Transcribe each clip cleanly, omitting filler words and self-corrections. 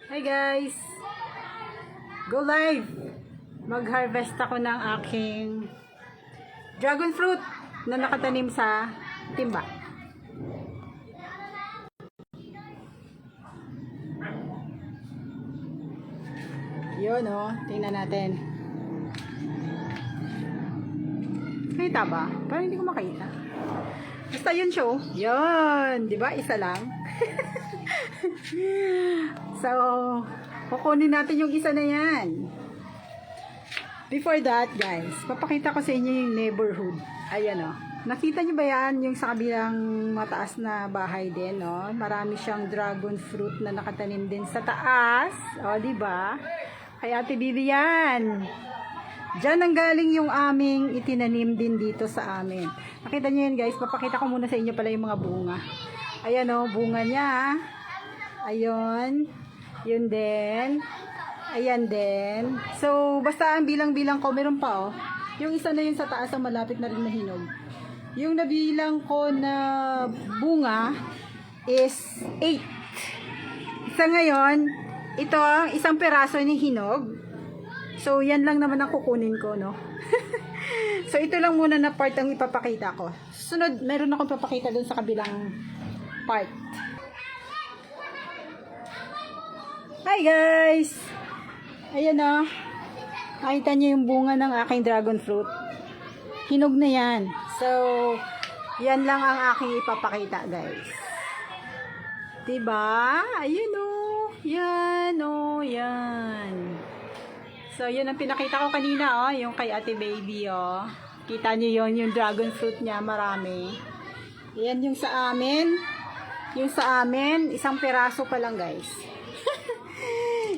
Hi guys! Go live! Mag-harvest ako ng aking dragon fruit na nakatanim sa timba. Yun tingnan natin. Kita ba? Parang hindi ko makita. Basta yun siya Yun! Diba? Isa lang. So, kukunin natin yung isa na yan. Before that, guys, papakita ko sa inyo yung neighborhood. Ayan Nakita nyo ba yan? Yung sa kabilang mataas na bahay din, Marami siyang dragon fruit na nakatanim din sa taas. Diba? Kay Ate Bibi yan. Diyan ang galing yung aming itinanim din dito sa amin. Nakita nyo yan, guys. Papakita ko muna sa inyo pala yung mga bunga. Ayan bunga niya. Ayun. Yun din. Ayan din. So, basta ang bilang-bilang ko, meron pa Yung isa na yun sa taas ang malapit na rin na hinog. Yung nabilang ko na bunga is 8. Sa ngayon, ito ang isang peraso ni hinog. So, yan lang naman ang kukunin ko, So, ito lang muna na part ang ipapakita ko. Sunod, meron akong papakita dun sa kabilang part. Hi guys! Ayan Nakita niyo yung bunga ng aking dragon fruit. Hinog na yan. So, yan lang ang aking ipapakita, guys. Diba? Ayun Yan yan. So, yun ang pinakita ko kanina yung kay Ate Baby Kita niyo yung dragon fruit niya, marami. Yan yung sa amin. Yung sa amin, isang peraso pa lang, guys.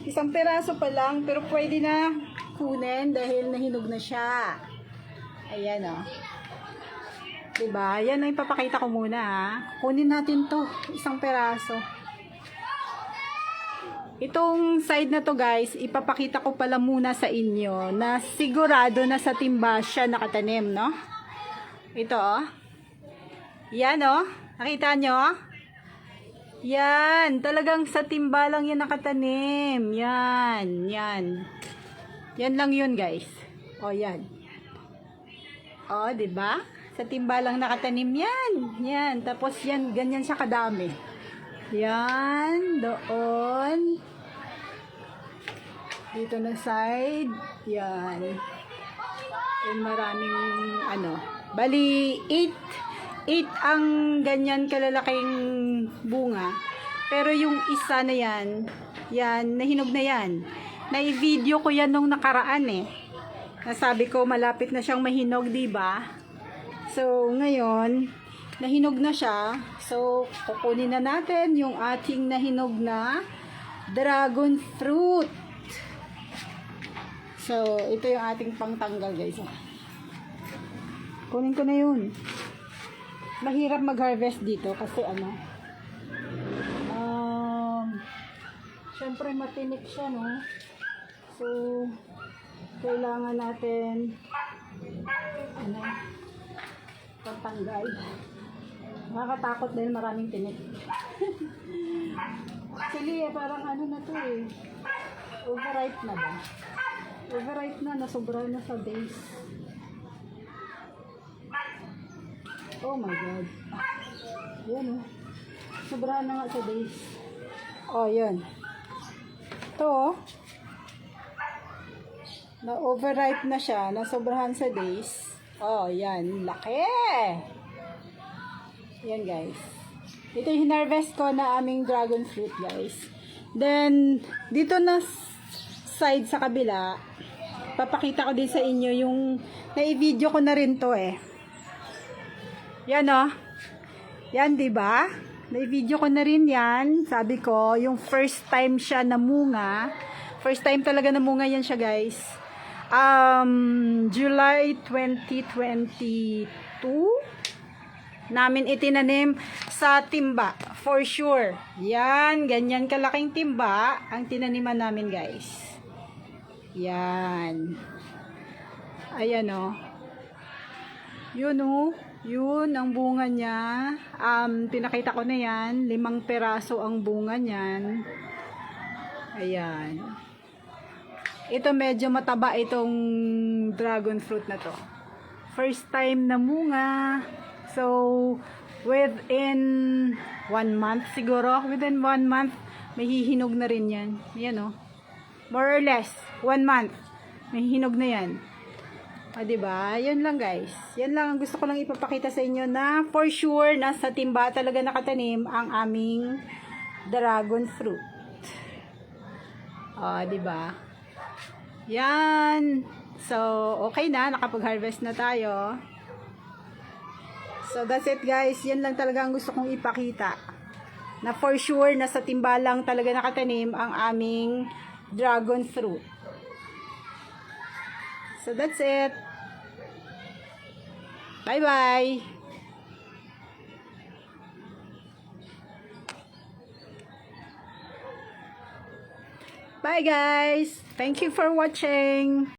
Isang peraso pa lang, pero pwede na kunin dahil nahinog na siya. Ayan Diba? Yan ang ipapakita ko muna Kunin natin to, isang peraso. Itong side na to, guys, ipapakita ko pala muna sa inyo na sigurado na sa timba siya nakatanim, Ito Yan nakita nyo? Yan, talagang sa timba lang yan nakatanim. Yan. Yan lang yun, guys. Yan. Diba? Sa timba lang nakatanim yan. Yan, tapos yan, ganyan siya kadami. Yan, doon. Dito na side. Yan. Yan, maraming, bali, 8 ang ganyan kalalaking bunga. Pero yung isa na yan, nahinog na yan. Na-video ko yan nung nakaraan Nasabi ko malapit na siyang mahinog, diba? So, ngayon, nahinog na siya. So, kukunin na natin yung ating nahinog na dragon fruit. So, ito yung ating pangtanggal, guys. Kunin ko na yun. Mahirap mag-harvest dito kasi syempre matinik siya, So, kailangan natin pagtanggal. Nakakatakot dahil maraming tinik. Actually, parang na to overripe na ba? Overripe na, nasobra na sa days. Oh my God. Yan sobrahan na nga sa days. Yun. Ito na-overripe na siya. Nasobrahan sa days. Yan. Laki! Yan, guys. Ito yung hinarvest ko na aming dragon fruit, guys. Then, dito na side sa kabila, papakita ko din sa inyo yung na-video ko na rin to Yan Yan, diba? Na-video ko na rin yan. Sabi ko, yung first time siya namunga. First time talaga namunga yan siya, guys. July 2022 namin itinanim sa timba. For sure. Yan, ganyan kalaking timba ang tinaniman namin, guys. Yan. Ayan Yun Yun ang bunga niya. Pinakita ko na yan. 5 peraso ang bunga niyan. Ayan. Ito medyo mataba itong dragon fruit na to. First time na munga. So, within 1 month siguro, within 1 month, may hihinog na rin yan. Yan o. More or less, 1 month. May hihinog na yan. O, diba? Yun lang guys. Yan lang ang gusto ko lang ipapakita sa inyo na for sure nasa timba talaga nakatanim ang aming dragon fruit. O, diba? Yan. So, okay na. Nakapag-harvest na tayo. So, that's it guys. Yan lang talaga ang gusto kong ipakita. Na for sure, nasa timba lang talaga nakatanim ang aming dragon fruit. So, that's it. Bye-bye. Bye guys. Thank you for watching.